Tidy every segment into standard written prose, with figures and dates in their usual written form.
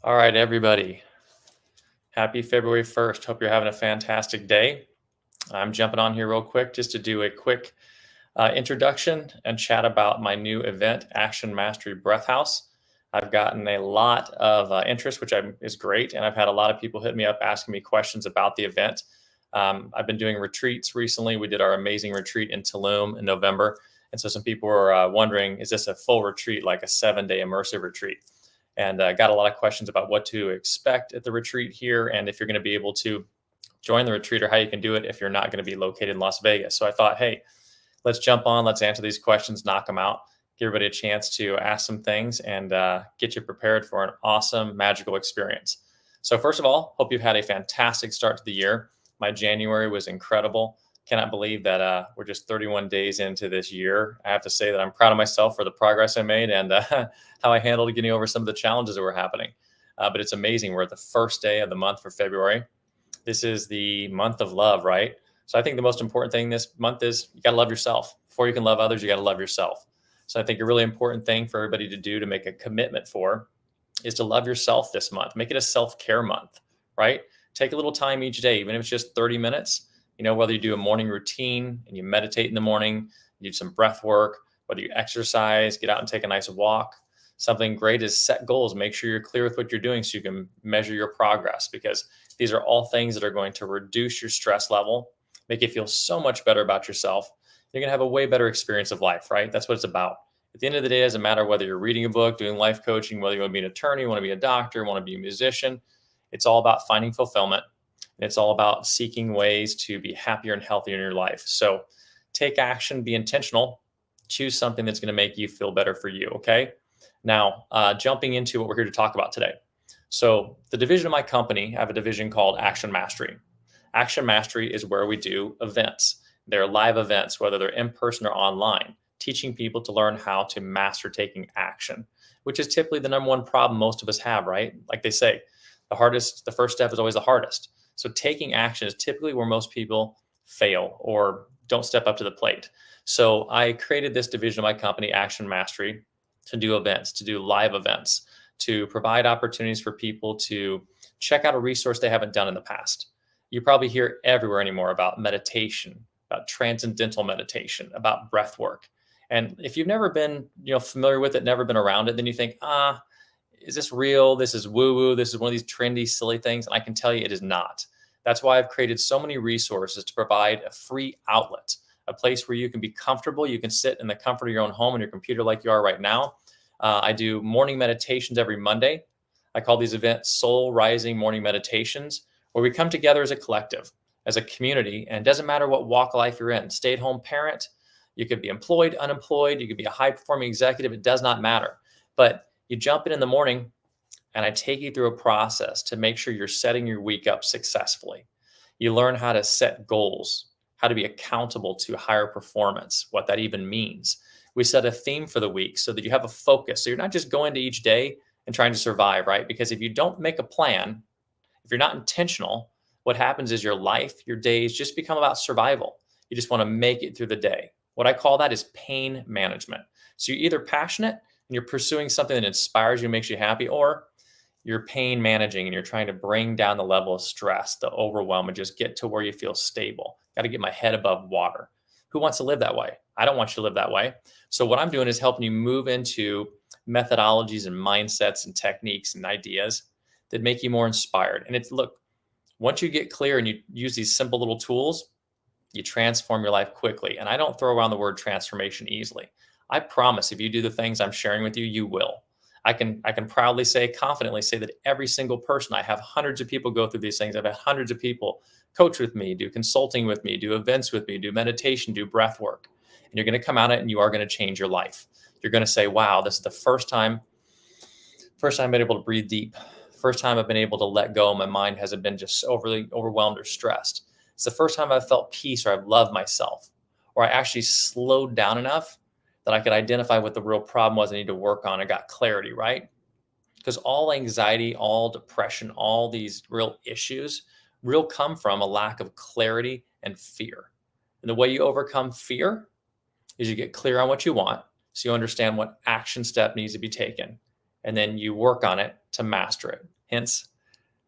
All right, everybody. Happy February 1st. Hope you're having a fantastic day. I'm jumping on here real quick just to do a quick introduction and chat about my new event, Action Mastery Breath House. I've gotten a lot of interest, which is great. And I've had a lot of people hit me up asking me questions about the event. I've been doing retreats recently. We did our amazing retreat in Tulum in November. And so some people were wondering, is this a full retreat, like a 7-day immersive retreat? And got a lot of questions about what to expect at the retreat here and if you're going to be able to join the retreat or how you can do it if you're not going to be located in Las Vegas. So I thought, hey, let's jump on, let's answer these questions, knock them out, give everybody a chance to ask some things and get you prepared for an awesome, magical experience. So first of all, hope you've had a fantastic start to the year. My January was incredible. Cannot believe that we're just 31 days into this year. I have to say that I'm proud of myself for the progress I made and how I handled getting over some of the challenges that were happening. But it's amazing. We're at the first day of the month for February. This is the month of love, right? So I think the most important thing this month is you got to love yourself. Before you can love others, you got to love yourself. So I think a really important thing for everybody to do to make a commitment for is to love yourself this month. Make it a self-care month, right? Take a little time each day, even if it's just 30 minutes. Whether you do a morning routine and you meditate in the morning, you do some breath work, whether you exercise, get out and take a nice walk. Something great is set goals. Make sure you're clear with what you're doing so you can measure your progress, because these are all things that are going to reduce your stress level, make you feel so much better about yourself. You're going to have a way better experience of life, right? That's what it's about. At the end of the day, it doesn't matter whether you're reading a book, doing life coaching, whether you want to be an attorney, want to be a doctor, want to be a musician. It's all about finding fulfillment. And it's all about seeking ways to be happier and healthier in your life. So take action, be intentional, choose something that's going to make you feel better for you. Okay. Now, jumping into what we're here to talk about today. So the division of my company, I have a division called Action Mastery. Action Mastery is where we do events. They're live events, whether they're in person or online, teaching people to learn how to master taking action, which is typically the number one problem most of us have, right? Like they say, the first step is always the hardest. So taking action is typically where most people fail or don't step up to the plate. So I created this division of my company, Action Mastery, to do events, to do live events, to provide opportunities for people to check out a resource they haven't done in the past. You probably hear everywhere anymore about meditation, about transcendental meditation, about breath work. And if you've never been, familiar with it, never been around it, then you think, is this real? This is woo-woo. This is one of these trendy, silly things. And I can tell you it is not. That's why I've created so many resources to provide a free outlet, a place where you can be comfortable. You can sit in the comfort of your own home on your computer like you are right now. I do morning meditations every Monday. I call these events Soul Rising Morning Meditations, where we come together as a collective, as a community. And it doesn't matter what walk of life you're in, stay-at-home parent, you could be employed, unemployed, you could be a high-performing executive. It does not matter. But you jump in the morning and I take you through a process to make sure you're setting your week up successfully. You learn how to set goals, how to be accountable to higher performance, what that even means. We set a theme for the week so that you have a focus. So you're not just going to each day and trying to survive, right? Because if you don't make a plan, if you're not intentional, what happens is your life, your days just become about survival. You just want to make it through the day. What I call that is pain management. So you're either passionate and you're pursuing something that inspires you, makes you happy, or you're pain managing and you're trying to bring down the level of stress, the overwhelm, and just get to where you feel stable. Got to get my head above water. Who wants to live that way? I don't want you to live that way. So what I'm doing is helping you move into methodologies and mindsets and techniques and ideas that make you more inspired. And look, once you get clear and you use these simple little tools, you transform your life quickly. And I don't throw around the word transformation easily. I promise if you do the things I'm sharing with you, you will. I can proudly say, confidently say that every single person, I have hundreds of people go through these things. I've had hundreds of people coach with me, do consulting with me, do events with me, do meditation, do breath work. And you're going to come out of it and you are going to change your life. You're going to say, wow, this is the first time I've been able to breathe deep. First time I've been able to let go. My mind hasn't been just overly overwhelmed or stressed. It's the first time I've felt peace or I've loved myself, or I actually slowed down enough that I could identify what the real problem was I need to work on. I got clarity, right? Because all anxiety, all depression, all these real issues come from a lack of clarity and fear. And the way you overcome fear is you get clear on what you want. So you understand what action step needs to be taken. And then you work on it to master it. hence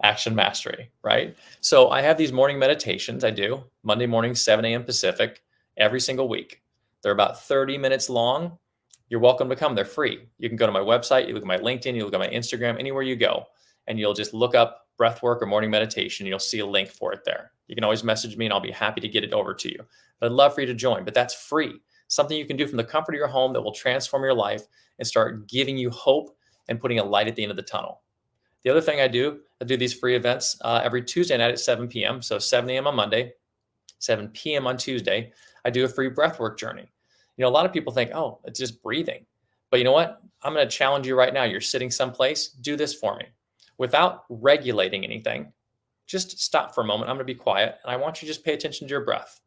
action mastery, right? So I have these morning meditations I do Monday morning, 7 a.m. Pacific, every single week. They're about 30 minutes long. You're welcome to come. They're free. You can go to my website, you look at my LinkedIn, you look at my Instagram, anywhere you go, and you'll just look up breathwork or morning meditation. You'll see a link for it there. You can always message me and I'll be happy to get it over to you. But I'd love for you to join, but that's free. Something you can do from the comfort of your home that will transform your life and start giving you hope and putting a light at the end of the tunnel. The other thing I do these free events every Tuesday night at 7 p.m. So 7 a.m. on Monday, 7 p.m. on Tuesday. I do a free breathwork journey. You know, a lot of people think, oh, it's just breathing. But you know what? I'm going to challenge you right now. You're sitting someplace. Do this for me. Without regulating anything, just stop for a moment. I'm going to be quiet. And I want you to just pay attention to your breath.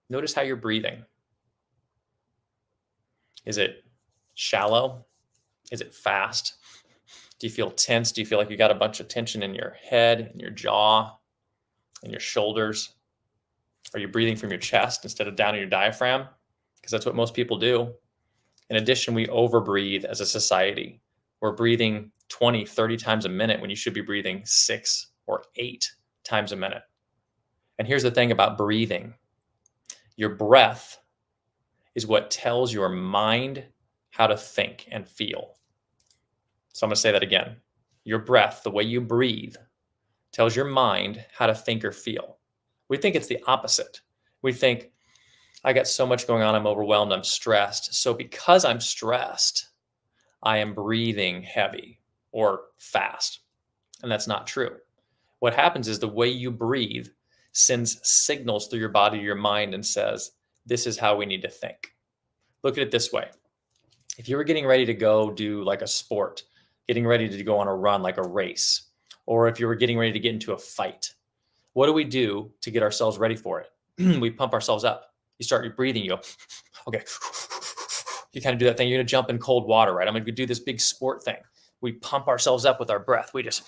Notice how you're breathing. Is it shallow? Is it fast? Do you feel tense? Do you feel like you got a bunch of tension in your head, in your jaw, in your shoulders? Are you breathing from your chest instead of down in your diaphragm? Because that's what most people do. In addition, we overbreathe as a society. We're breathing 20, 30 times a minute when you should be breathing 6 or 8 times a minute. And here's the thing about breathing. Your breath is what tells your mind how to think and feel. So I'm going to say that again. Your breath, the way you breathe, tells your mind how to think or feel. We think it's the opposite. We think, I got so much going on, I'm overwhelmed, I'm stressed. So because I'm stressed, I am breathing heavy or fast. And that's not true. What happens is the way you breathe sends signals through your body to your mind and says, this is how we need to think. Look at it this way. If you were getting ready to go do like a sport, getting ready to go on a run, like a race, or if you were getting ready to get into a fight, what do we do to get ourselves ready for it? We pump ourselves up. You start your breathing, you go, okay. You kind of do that thing. You're going to jump in cold water, right? I'm going to do this big sport thing. We pump ourselves up with our breath. We just,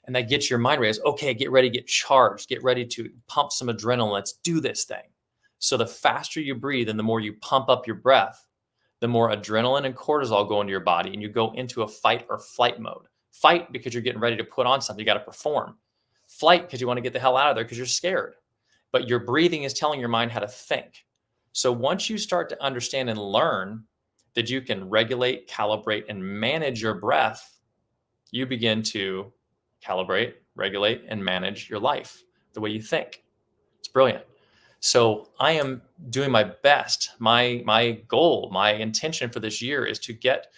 and that gets your mind raised. Okay, get ready, get charged, get ready to pump some adrenaline. Let's do this thing. So the faster you breathe and the more you pump up your breath, the more adrenaline and cortisol go into your body and you go into a fight or flight mode. Fight because you're getting ready to put on something. You got to perform. Flight because you want to get the hell out of there because you're scared. But your breathing is telling your mind how to think. So once you start to understand and learn that you can regulate, calibrate, and manage your breath, you begin to calibrate, regulate, and manage your life, the way you think. It's brilliant. So I am doing my best. My goal, my intention for this year is to get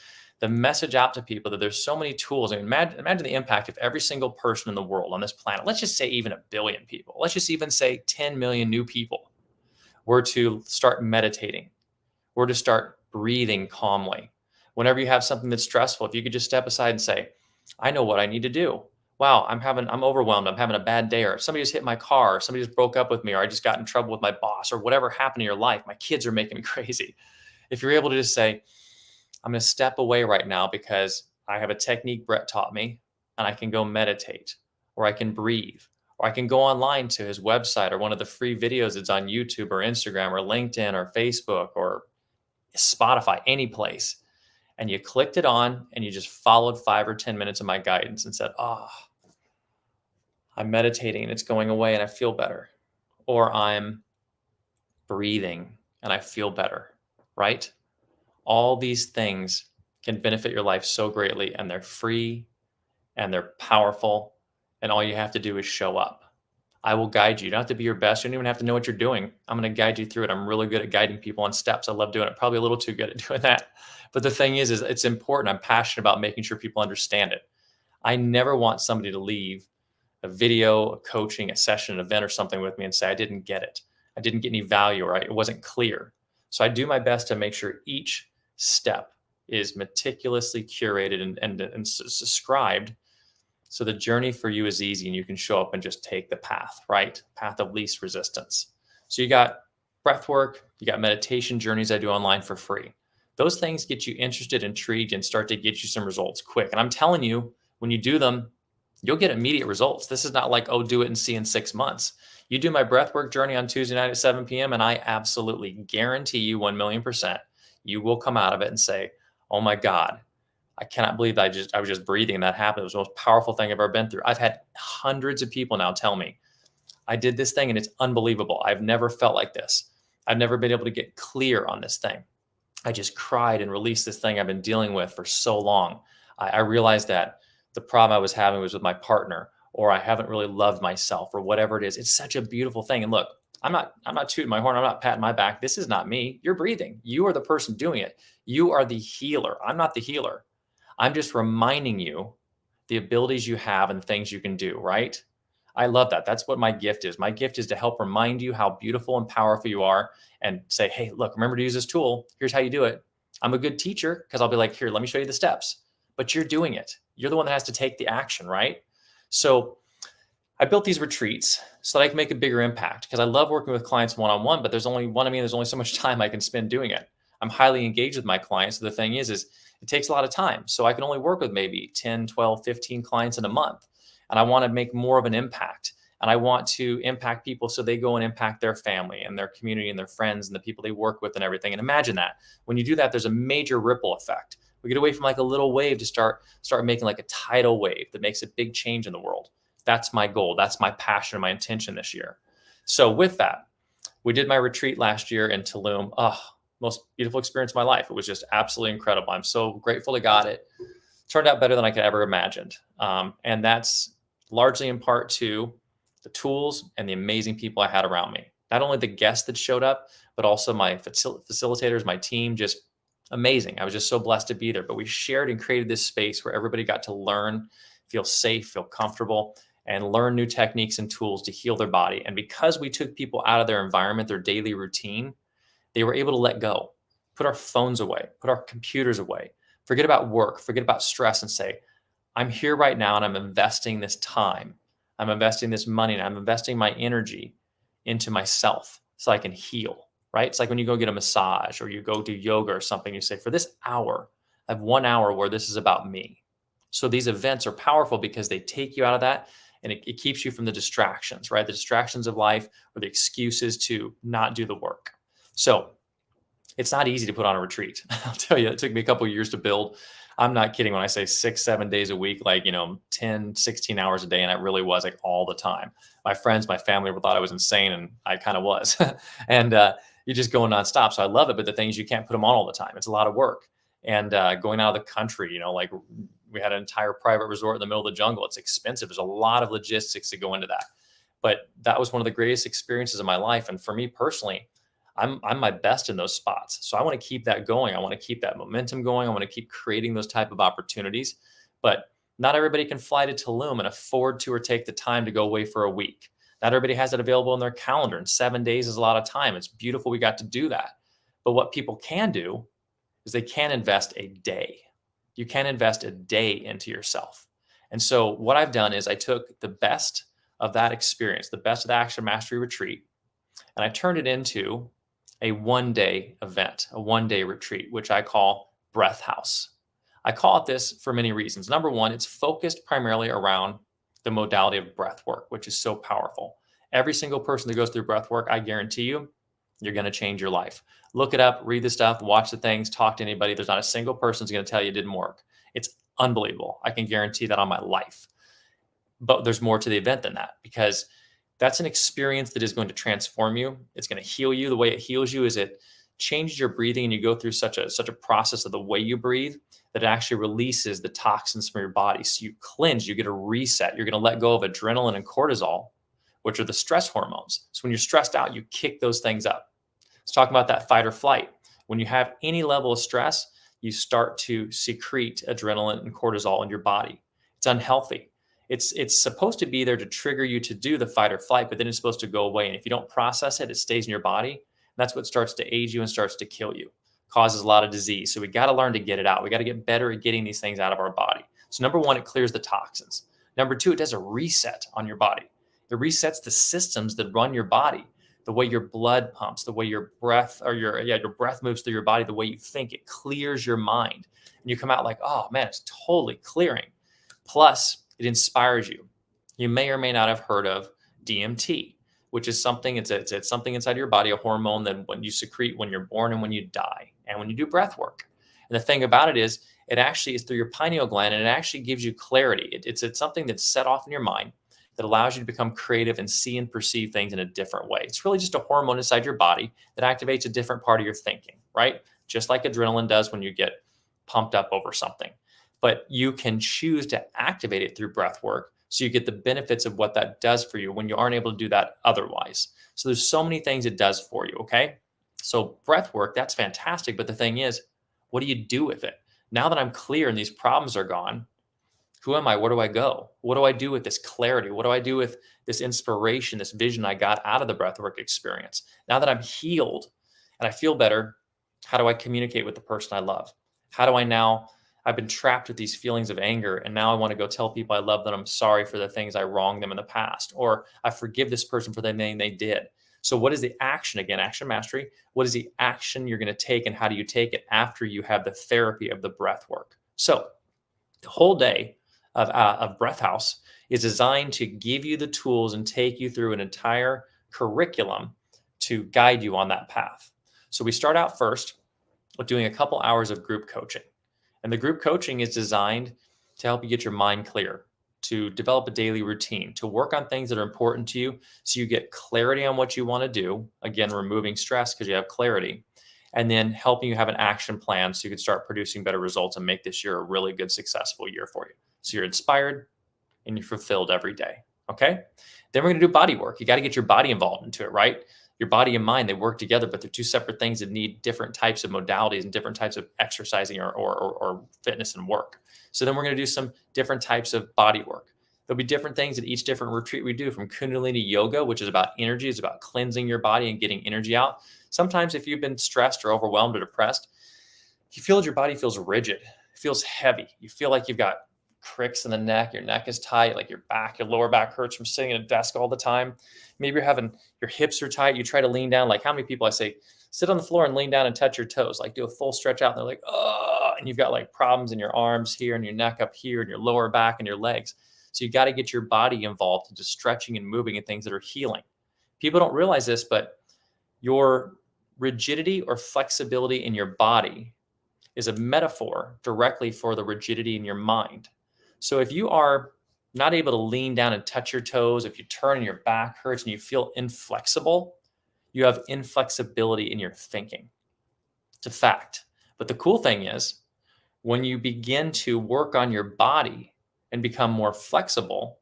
the message out to people that there's so many tools. I mean, imagine the impact if every single person in the world on this planet, let's just say even 1 billion people, let's just even say 10 million new people were to start meditating, were to start breathing calmly. Whenever you have something that's stressful, if you could just step aside and say, I know what I need to do. Wow, I'm overwhelmed. I'm having a bad day, or somebody just hit my car, or somebody just broke up with me, or I just got in trouble with my boss, or whatever happened in your life. My kids are making me crazy. If you're able to just say, I'm going to step away right now because I have a technique Brett taught me and I can go meditate, or I can breathe, or I can go online to his website or one of the free videos that's on YouTube or Instagram or LinkedIn or Facebook or Spotify, any place. And you clicked it on and you just followed 5 or 10 minutes of my guidance and said, I'm meditating and it's going away and I feel better. Or I'm breathing and I feel better, right? All these things can benefit your life so greatly, and they're free and they're powerful. And all you have to do is show up. I will guide you. You don't have to be your best. You don't even have to know what you're doing. I'm going to guide you through it. I'm really good at guiding people on steps. I love doing it. Probably a little too good at doing that. But the thing is it's important. I'm passionate about making sure people understand it. I never want somebody to leave a video, a coaching, a session, an event or something with me and say, I didn't get it. I didn't get any value, or it wasn't clear. So I do my best to make sure each step is meticulously curated and described, so the journey for you is easy and you can show up and just take the path, right? Path of least resistance. So you got breath work, you got meditation journeys I do online for free. Those things get you interested, intrigued, and start to get you some results quick. And I'm telling you, when you do them, you'll get immediate results. This is not like, oh, do it and see in 6 months. You do my breathwork journey on Tuesday night at 7 p.m. and I absolutely guarantee you 1,000,000%, you will come out of it and say, oh my God, I cannot believe I was just breathing and that happened. It was the most powerful thing I've ever been through. I've had hundreds of people now tell me, I did this thing and it's unbelievable. I've never felt like this. I've never been able to get clear on this thing. I just cried and released this thing I've been dealing with for so long. I realized that the problem I was having was with my partner, or I haven't really loved myself, or whatever it is. It's such a beautiful thing. And look, I'm not tooting my horn. I'm not patting my back. This is not me. You're breathing. You are the person doing it. You are the healer. I'm not the healer. I'm just reminding you the abilities you have and things you can do, right? I love that. That's what my gift is. My gift is to help remind you how beautiful and powerful you are and say, hey, look, remember to use this tool. Here's how you do it. I'm a good teacher because I'll be like, here, let me show you the steps. But you're doing it. You're the one that has to take the action, right? So I built these retreats so that I can make a bigger impact because I love working with clients one-on-one, but there's only there's only so much time I can spend doing it. I'm highly engaged with my clients. So the thing is it takes a lot of time. So I can only work with maybe 10, 12, 15 clients in a month. And I want to make more of an impact. And I want to impact people so they go and impact their family and their community and their friends and the people they work with and everything. And imagine that. When you do that, there's a major ripple effect. We get away from like a little wave to start making like a tidal wave that makes a big change in the world. That's my goal. That's my passion, my intention this year. So with that, we did my retreat last year in Tulum. Oh, most beautiful experience of my life. It was just absolutely incredible. I'm so grateful to God. It turned out better than I could ever imagined. And that's largely in part to the tools and the amazing people I had around me. Not only the guests that showed up, but also my facilitators, my team, just amazing. I was just so blessed to be there. But we shared and created this space where everybody got to learn, feel safe, feel comfortable, and learn new techniques and tools to heal their body. And because we took people out of their environment, their daily routine, they were able to let go, put our phones away, put our computers away, forget about work, forget about stress, and say, I'm here right now and I'm investing this time. I'm investing this money and I'm investing my energy into myself so I can heal, right? It's like when you go get a massage or you go do yoga or something, you say, for this hour, I have 1 hour where this is about me. So these events are powerful because they take you out of that and it keeps you from the distractions, right? The distractions of life or the excuses to not do the work. So it's not easy to put on a retreat. I'll tell you, it took me a couple of years to build. I'm not kidding when I say 6, 7 days a week, like, 10, 16 hours a day. And it really was like all the time. My friends, my family thought I was insane and I kind of was. And you're just going nonstop. So I love it. But the thing is, you can't put them on all the time. It's a lot of work. And going out of the country, like we had an entire private resort in the middle of the jungle. It's expensive. There's a lot of logistics that go into that. But that was one of the greatest experiences of my life. And for me personally, I'm my best in those spots. So I want to keep that going. I want to keep that momentum going. I want to keep creating those type of opportunities. But not everybody can fly to Tulum and afford to or take the time to go away for a week. Not everybody has it available in their calendar. And 7 days is a lot of time. It's beautiful we got to do that. But what people can do is they can invest a day. You can invest a day into yourself. And so what I've done is I took the best of that experience, the best of the Action Mastery Retreat, and I turned it into a 1-day event, a 1-day retreat, which I call Breath House. I call it this for many reasons. Number one, it's focused primarily around the modality of breath work, which is so powerful. Every single person that goes through breath work, I guarantee you, you're going to change your life. Look it up, read the stuff, watch the things, talk to anybody. There's not a single person who's going to tell you it didn't work. It's unbelievable. I can guarantee that on my life. But there's more to the event than that because that's an experience that is going to transform you. It's going to heal you. The way it heals you is it changes your breathing and you go through such a process of the way you breathe that it actually releases the toxins from your body. So you cleanse, you get a reset. You're going to let go of adrenaline and cortisol, which are the stress hormones. So when you're stressed out, you kick those things up. Let's talk about that fight or flight. When you have any level of stress, you start to secrete adrenaline and cortisol in your body. It's unhealthy. It's supposed to be there to trigger you to do the fight or flight, but then it's supposed to go away. And if you don't process it, it stays in your body. And that's what starts to age you and starts to kill you, causes a lot of disease. So we got to learn to get it out. We got to get better at getting these things out of our body. So number one, it clears the toxins. Number two, it does a reset on your body. It resets the systems that run your body, the way your blood pumps, the way your breath your breath moves through your body, the way you think. It clears your mind. And you come out like, oh man, it's totally clearing. Plus, it inspires you. You may or may not have heard of DMT, which is something, it's something inside your body, a hormone that when you secrete when you're born and when you die, and when you do breath work. And the thing about it is, it actually is through your pineal gland, and it actually gives you clarity. It's something that's set off in your mind that allows you to become creative and see and perceive things in a different way. It's really just a hormone inside your body that activates a different part of your thinking, right? Just like adrenaline does when you get pumped up over something. But you can choose to activate it through breath work so you get the benefits of what that does for you when you aren't able to do that otherwise. So there's so many things it does for you, okay? So breath work, that's fantastic. But the thing is, what do you do with it? Now that I'm clear and these problems are gone, who am I? Where do I go? What do I do with this clarity? What do I do with this inspiration, this vision I got out of the breathwork experience? Now that I'm healed and I feel better, how do I communicate with the person I love? How do I now? I've been trapped with these feelings of anger, and now I want to go tell people I love that I'm sorry for the things I wronged them in the past, or I forgive this person for the thing they did. So, what is the action again? Action mastery. What is the action you're going to take, and how do you take it after you have the therapy of the breath work? So, the whole day of Breath House is designed to give you the tools and take you through an entire curriculum to guide you on that path. So we start out first with doing a couple hours of group coaching. And the group coaching is designed to help you get your mind clear, to develop a daily routine, to work on things that are important to you so you get clarity on what you want to do. Again, removing stress because you have clarity, and then helping you have an action plan so you can start producing better results and make this year a really good, successful year for you. So you're inspired and you're fulfilled every day. Okay. Then we're going to do body work. You got to get your body involved into it, right? Your body and mind, they work together, but they're two separate things that need different types of modalities and different types of exercising or fitness and work. So then we're going to do some different types of body work. There'll be different things at each different retreat we do, from Kundalini yoga, which is about energy, it's about cleansing your body and getting energy out. Sometimes if you've been stressed or overwhelmed or depressed, you feel that your body feels rigid, it feels heavy. You feel like you've got cricks in the neck, your neck is tight, like your lower back hurts from sitting at a desk all the time. Maybe you're having, your hips are tight, you try to lean down. Like, how many people I say, sit on the floor and lean down and touch your toes, like do a full stretch out, and they're like, oh, and you've got like problems in your arms here and your neck up here and your lower back and your legs. So you got to get your body involved into stretching and moving and things that are healing. People don't realize this, but your rigidity or flexibility in your body is a metaphor directly for the rigidity in your mind. So if you are not able to lean down and touch your toes, if you turn and your back hurts and you feel inflexible, you have inflexibility in your thinking. It's a fact. But the cool thing is, when you begin to work on your body and become more flexible,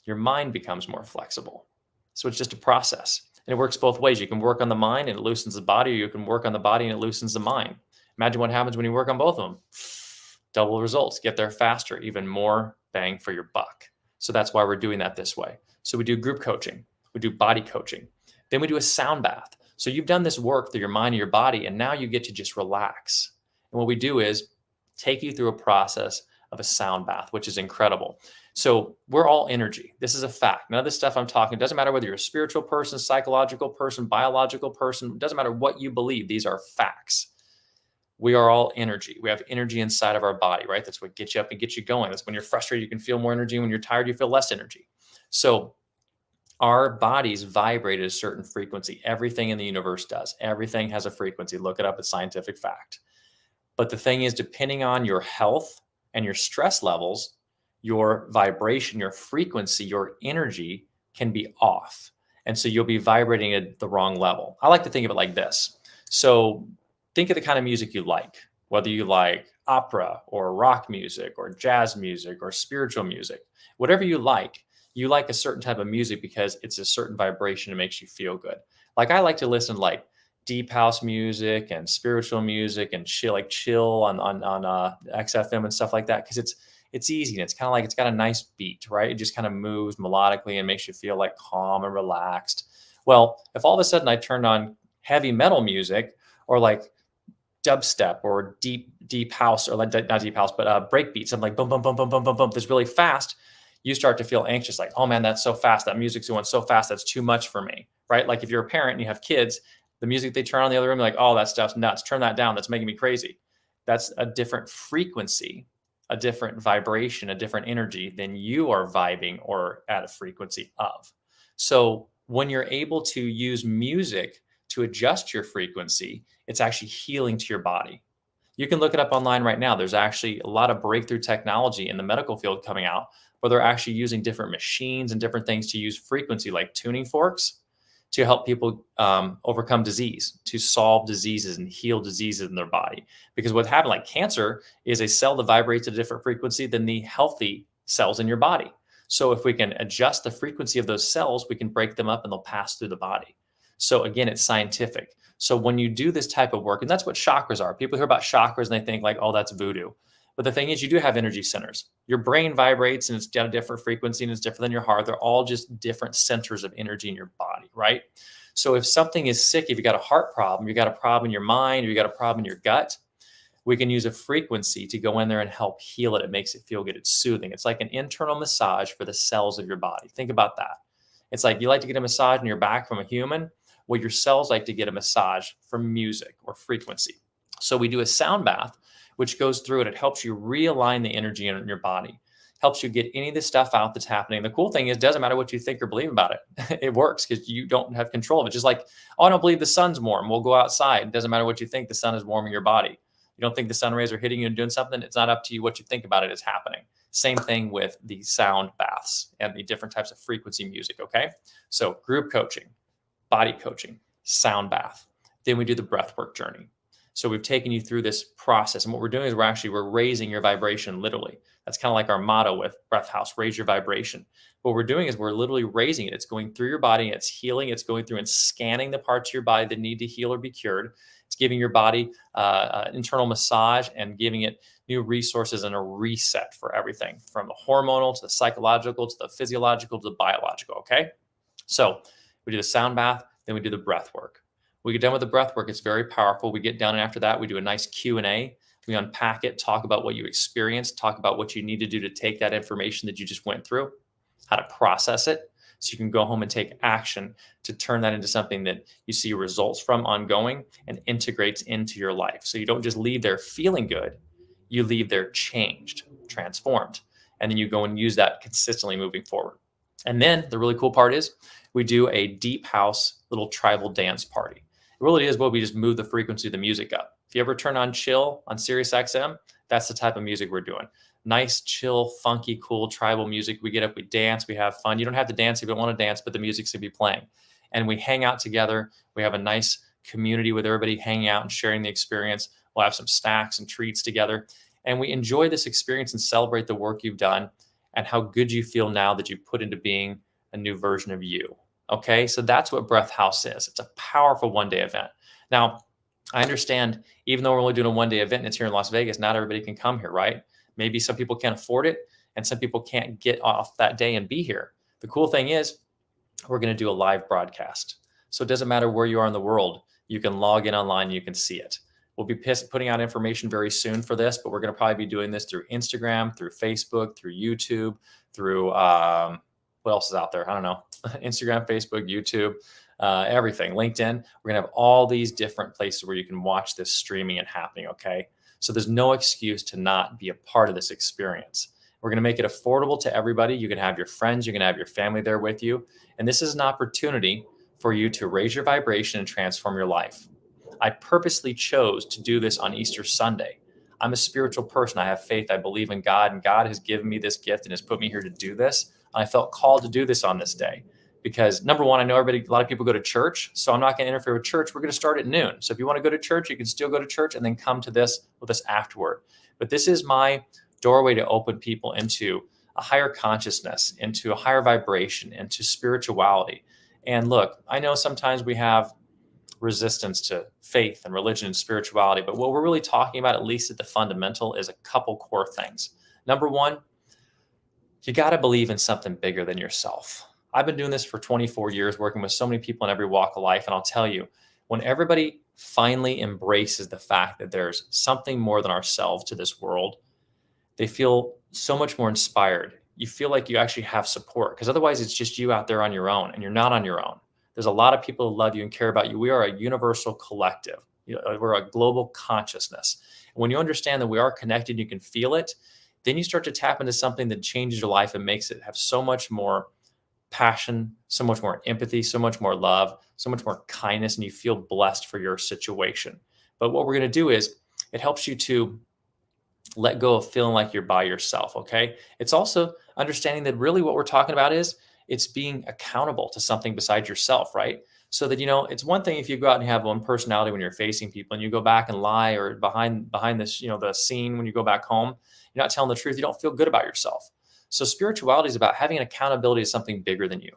your mind becomes more flexible. So it's just a process. And it works both ways. You can work on the mind and it loosens the body, or you can work on the body and it loosens the mind. Imagine what happens when you work on both of them. Double results, get there faster, even more bang for your buck. So that's why we're doing that this way. So we do group coaching, we do body coaching, then we do a sound bath. So you've done this work through your mind and your body, and now you get to just relax. And what we do is take you through a process of a sound bath, which is incredible. So we're all energy. This is a fact. None of this stuff I'm talking, it doesn't matter whether you're a spiritual person, psychological person, biological person, it doesn't matter what you believe. These are facts. We are all energy. We have energy inside of our body, right? That's what gets you up and gets you going. That's when you're frustrated, you can feel more energy. When you're tired, you feel less energy. So our bodies vibrate at a certain frequency. Everything in the universe does. Everything has a frequency. Look it up. It's scientific fact. But the thing is, depending on your health and your stress levels, your vibration, your frequency, your energy can be off. And so you'll be vibrating at the wrong level. I like to think of it like this. So think of the kind of music you like, whether you like opera or rock music or jazz music or spiritual music, whatever you like a certain type of music because it's a certain vibration that makes you feel good. Like, I like to listen to like deep house music and spiritual music and chill on XFM and stuff like that, because it's easy and it's kind of like, it's got a nice beat, right? It just kind of moves melodically and makes you feel like calm and relaxed. Well, if all of a sudden I turned on heavy metal music or like dubstep or deep house, or like not deep house, but break beats, something like boom, boom, boom, boom, boom, boom, boom, that's really fast, you start to feel anxious, like, oh man, that's so fast. That music's going so fast. That's too much for me, right? Like if you're a parent and you have kids, the music they turn on in the other room, like, oh, that stuff's nuts. Turn that down. That's making me crazy. That's a different frequency, a different vibration, a different energy than you are vibing or at a frequency of. So when you're able to use music to adjust your frequency, it's actually healing to your body. You can look it up online right now. There's actually a lot of breakthrough technology in the medical field coming out where they're actually using different machines and different things to use frequency, like tuning forks, to help people overcome disease, to solve diseases and heal diseases in their body. Because what happened, like cancer, is a cell that vibrates at a different frequency than the healthy cells in your body. So if we can adjust the frequency of those cells, we can break them up and they'll pass through the body. So again, it's scientific. So when you do this type of work, and that's what chakras are. People hear about chakras and they think like, oh, that's voodoo. But the thing is, you do have energy centers. Your brain vibrates and it's got a different frequency and it's different than your heart. They're all just different centers of energy in your body, right? So if something is sick, if you got a heart problem, you got a problem in your mind, or you got a problem in your gut, we can use a frequency to go in there and help heal it. It makes it feel good. It's soothing. It's like an internal massage for the cells of your body. Think about that. It's like you like to get a massage in your back from a human. Well, your cells like to get a massage from music or frequency. So we do a sound bath, which goes through and it helps you realign the energy in your body, helps you get any of the stuff out that's happening. The cool thing is, it doesn't matter what you think or believe about it. It works because you don't have control of it. Just like, oh, I don't believe the sun's warm. We'll go outside. It doesn't matter what you think. The sun is warming your body. You don't think the sun rays are hitting you and doing something. It's not up to you. What you think about it is happening. Same thing with the sound baths and the different types of frequency music. Okay. So group coaching, body coaching, sound bath. Then we do the breathwork journey. So we've taken you through this process. And what we're doing is we're raising your vibration literally. That's kind of like our motto with Breath House, raise your vibration. What we're doing is we're literally raising it. It's going through your body, it's healing, it's going through and scanning the parts of your body that need to heal or be cured. It's giving your body internal massage and giving it new resources and a reset for everything from the hormonal to the psychological to the physiological to the biological. Okay. So we do the sound bath, then we do the breath work. We get done with the breath work. It's very powerful. We get done, and after that, we do a nice Q&A. We unpack it, talk about what you experienced, talk about what you need to do to take that information that you just went through, how to process it, so you can go home and take action to turn that into something that you see results from ongoing and integrates into your life. So you don't just leave there feeling good, you leave there changed, transformed, and then you go and use that consistently moving forward. And then the really cool part is we do a deep house little tribal dance party. It really is what we just move the frequency of the music up. If you ever turn on chill on Sirius XM, that's the type of music we're doing. Nice, chill, funky, cool tribal music. We get up, we dance, we have fun. You don't have to dance if you don't want to dance, but the music's going to be playing. And we hang out together. We have a nice community with everybody hanging out and sharing the experience. We'll have some snacks and treats together. And we enjoy this experience and celebrate the work you've done and how good you feel now that you put into being a new version of you. Okay, so that's what Breath House is. It's a powerful one-day event. Now, I understand, even though we're only doing a one-day event and it's here in Las Vegas, not everybody can come here, right? Maybe some people can't afford it and some people can't get off that day and be here. The cool thing is we're going to do a live broadcast. So it doesn't matter where you are in the world. You can log in online, you can see it. We'll be putting out information very soon for this, but we're going to probably be doing this through Instagram, through Facebook, through YouTube, through what else is out there? I don't know. Instagram, Facebook, YouTube, everything, LinkedIn. We're going to have all these different places where you can watch this streaming and happening. Okay. So there's no excuse to not be a part of this experience. We're going to make it affordable to everybody. You can have your friends, you can have your family there with you. And this is an opportunity for you to raise your vibration and transform your life. I purposely chose to do this on Easter Sunday. I'm a spiritual person. I have faith. I believe in God, and God has given me this gift and has put me here to do this. I felt called to do this on this day because, number one, I know a lot of people go to church, so I'm not going to interfere with church. We're going to start at noon. So if you want to go to church, you can still go to church and then come to this with us afterward. But this is my doorway to open people into a higher consciousness, into a higher vibration, into spirituality. And look, I know sometimes we have resistance to faith and religion and spirituality, but what we're really talking about, at least at the fundamental, is a couple core things. Number one, you got to believe in something bigger than yourself. I've been doing this for 24 years, working with so many people in every walk of life. And I'll tell you, when everybody finally embraces the fact that there's something more than ourselves to this world, they feel so much more inspired. You feel like you actually have support, because otherwise it's just you out there on your own, and you're not on your own. There's a lot of people who love you and care about you. We are a universal collective. We're a global consciousness. And when you understand that we are connected, you can feel it, then you start to tap into something that changes your life and makes it have so much more passion, so much more empathy, so much more love, so much more kindness, and you feel blessed for your situation. But what we're going to do is It helps you to let go of feeling like you're by yourself. Okay. It's also understanding that really what we're talking about is it's being accountable to something besides yourself, right? So that, it's one thing if you go out and have one personality when you're facing people and you go back and lie or behind this, the scene when you go back home, you're not telling the truth. You don't feel good about yourself. So spirituality is about having an accountability to something bigger than you,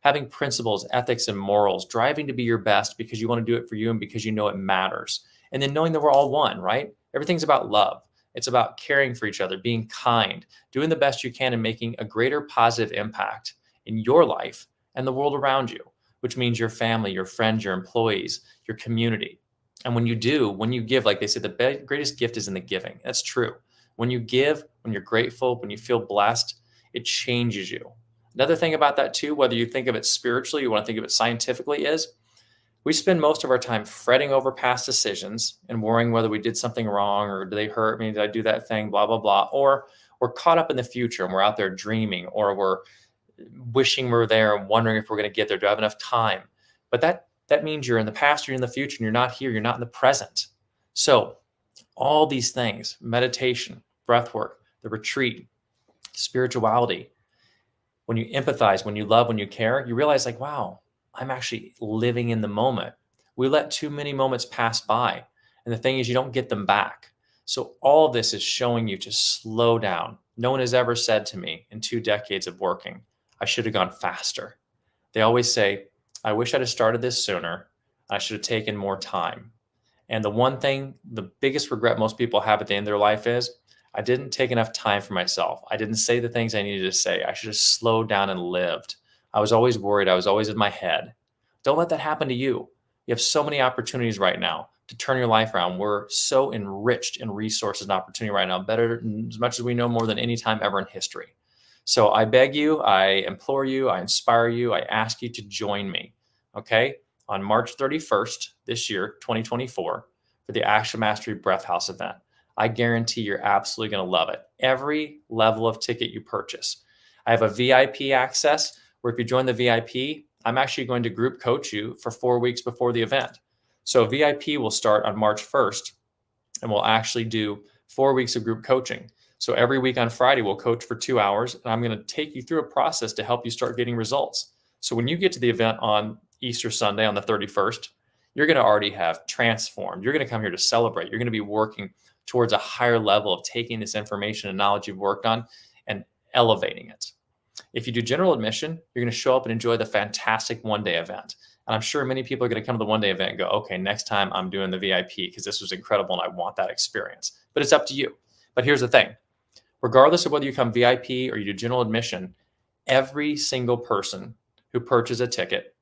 having principles, ethics, and morals, driving to be your best because you want to do it for you and because you know it matters. And then knowing that we're all one, right? Everything's about love. It's about caring for each other, being kind, doing the best you can, and making a greater positive impact in your life and the world around you, which means your family, your friends, your employees, your community. And when you give, like they say, the greatest gift is in the giving. That's true. When you give, when you're grateful, when you feel blessed, it changes you. Another thing about that too, whether you think of it spiritually, you want to think of it scientifically, is we spend most of our time fretting over past decisions and worrying whether we did something wrong or do they hurt me? Did I do that thing? Blah, blah, blah. Or we're caught up in the future and we're out there dreaming, or we're wishing we're there and wondering if we're going to get there. Do I have enough time? But that means you're in the past, you're in the future, and you're not here. You're not in the present. So all these things, meditation, breath work, the retreat, spirituality, when you empathize, when you love, when you care, you realize like, wow, I'm actually living in the moment. We let too many moments pass by. And the thing is, you don't get them back. So all of this is showing you to slow down. No one has ever said to me in 2 decades of working, I should have gone faster. They always say, I wish I'd have started this sooner. I should have taken more time. And the one thing, the biggest regret most people have at the end of their life is, I didn't take enough time for myself. I didn't say the things I needed to say. I should have slowed down and lived. I was always worried. I was always in my head. Don't let that happen to you. You have so many opportunities right now to turn your life around. We're so enriched in resources and opportunity right now, better as much as we know more than any time ever in history. So I beg you, I implore you, I inspire you, I ask you to join me, okay, on March 31st this year, 2024, for the Action Mastery Breath House event. I guarantee you're absolutely going to love it. Every level of ticket you purchase. I have a VIP access where if you join the VIP, I'm actually going to group coach you for 4 weeks before the event. So VIP will start on March 1st, and we'll actually do 4 weeks of group coaching. So every week on Friday, we'll coach for 2 hours, and I'm going to take you through a process to help you start getting results. So when you get to the event on Easter Sunday on the 31st, you're going to already have transformed. You're going to come here to celebrate. You're going to be working towards a higher level of taking this information and knowledge you've worked on and elevating it. If you do general admission, you're going to show up and enjoy the fantastic one-day event. And I'm sure many people are going to come to the one-day event and go, okay, next time I'm doing the VIP because this was incredible and I want that experience. But it's up to you. But here's the thing. Regardless of whether you come VIP or you do general admission, every single person who purchases a ticket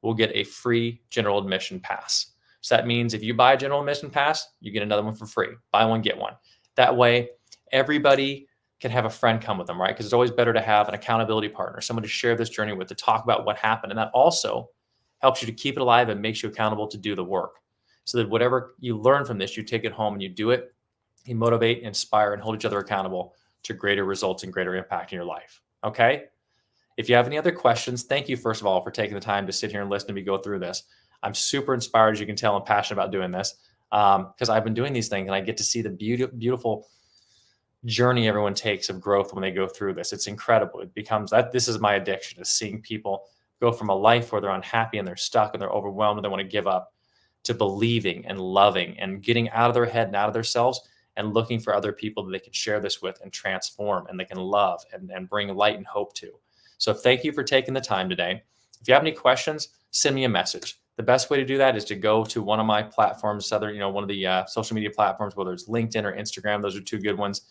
will get a free general admission pass. So that means if you buy a general admission pass, you get another one for free. Buy one, get one. That way, everybody can have a friend come with them, right? Because it's always better to have an accountability partner, someone to share this journey with, to talk about what happened. And that also helps you to keep it alive and makes you accountable to do the work. So that whatever you learn from this, you take it home and you do it. You motivate, inspire, and hold each other accountable to greater results and greater impact in your life. Okay? If you have any other questions, thank you, first of all, for taking the time to sit here and listen to me go through this. I'm super inspired, as you can tell, I'm passionate about doing this because I've been doing these things and I get to see the beautiful journey everyone takes of growth when they go through this. It's incredible. It becomes that this is my addiction, is seeing people go from a life where they're unhappy and they're stuck and they're overwhelmed and they want to give up, to believing and loving and getting out of their head and out of themselves and looking for other people that they can share this with and transform and they can love and bring light and hope to. So thank you for taking the time today. If you have any questions, send me a message. The best way to do that is to go to one of my platforms, one of the social media platforms, whether it's LinkedIn or Instagram. Those are 2 good ones.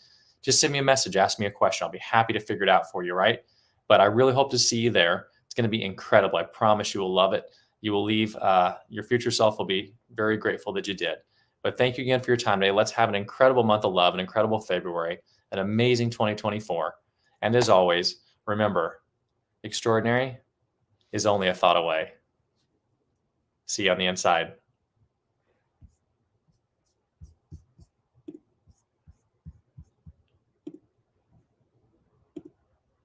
Just send me a message, ask me a question. I'll be happy to figure it out for you, right? But I really hope to see you there. It's going to be incredible. I promise you will love it. You will leave, your future self will be very grateful that you did. But thank you again for your time today. Let's have an incredible month of love, an incredible February, an amazing 2024. And as always, remember, extraordinary is only a thought away. See you on the inside.